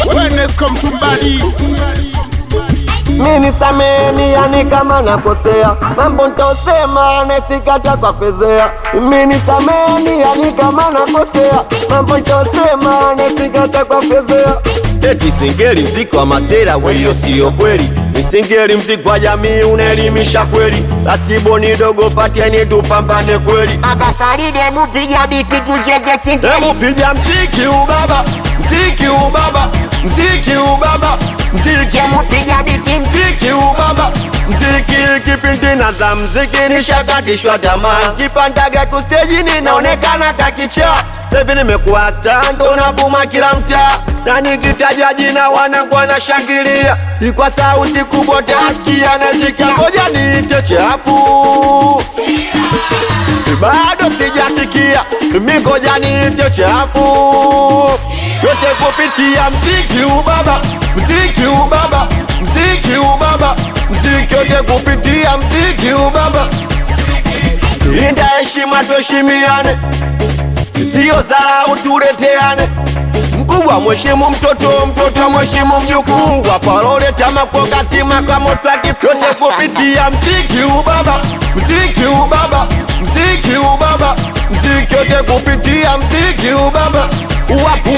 Awareness come to body. Mimi sameni yani kama nakosea, mambo nitosema nasikata kwa fezea. Mimi sameni yani kama nakosea, mambo nitosema nasikata kwa fezea. Eti singeli mziki wa masera weyo siyo kweli. Singeli mziki wa jamii unaelimisha kweli. Lasiboni dogo patieni tupambane kweli. Baba Faride mupiga biti tucheze singeli. Mupiga mziki ubaba, mziki ubaba, mziki ubaba, mziki mupiga biti mziki ubaba, mziki kipindi na za mziki nishakatishwa tamaa. Kipandaga tu stage ninaonekana kakicha. Sevi nimekuwa stando na buma kila mtaa. Na nikitaja jina wanangu wanashangilia. Ikwa sauti kubwa tasikia na zikingoja niite chafu. Bado sijasikia mingoja niite chafu. Yote kupitia mziki ubaba, mziki ubaba, mziki ubaba, mziki yote kupitia mziki ubaba. Linda heshima tuheshimiane, sio dharau tuleteane. Mkubwa mheshimu mtoto, mtoto mheshimu mjukuu. Wapaloleta makoga sima kwa moto yote kupitia mziki ubaba, mziki ubaba, mziki ubaba, mziki yote kupitia mziki ubaba.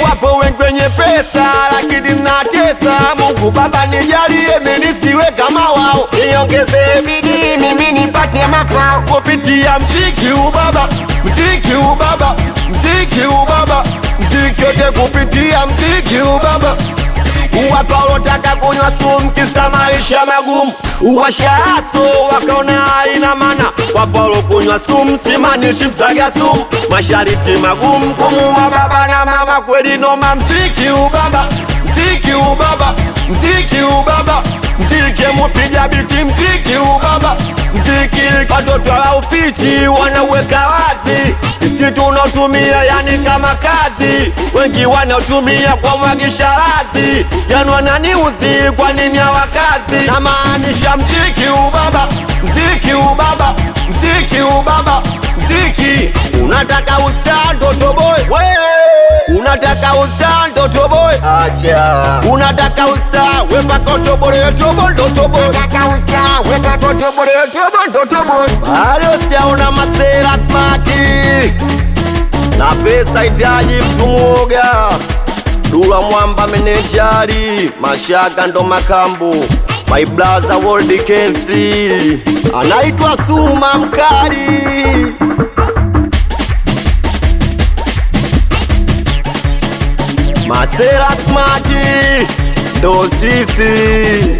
Wapo wengi wenye pesa lakini mnatesa. Mungu Baba nijalie mimi nisiwe kama wao, niongeze bidii mimi nipate mafao. Kupitia mziki ubaba, mziki ubaba, mziki ubaba, mziki yote kupitia mziki ubaba. Watu walotaka kunywa sumu kisa maisha magumu, uwashaso wakaona haina maana. Wapo walokunywa sumu simanishi msaga sumu, mashariti magumu kumuua baba na mama. Kweli noma mziki ubaba, mziki ubaba, mziki ubaba, mziki mupiga biti mziki ubaba. Mziki watoto wa ufichi wanaweka wazi, sisi tunatumia yani kama kazi. Wengi wanatumia kwa mwagisha lazi, yani wananiuzi kwa nini hawakazi. Na maanisha mziki ubaba, mziki ubaba, mziki ubaba, mziki. Unataka ustaa ndoto boy, unataka ustaa ndoto boy, acha. Unataka ustaa wepa koto bore yotobo ndoto boy, unataka ustaa wepa koto bore yotobo ndoto boy. bado siaona masera smarti na pesa itaji mtu mwoga. Dula Mwamba menejari, Mashaka ndo makambu. My brother World Kensi anaitwa Suma mkali. Masera smarti ndo sisi.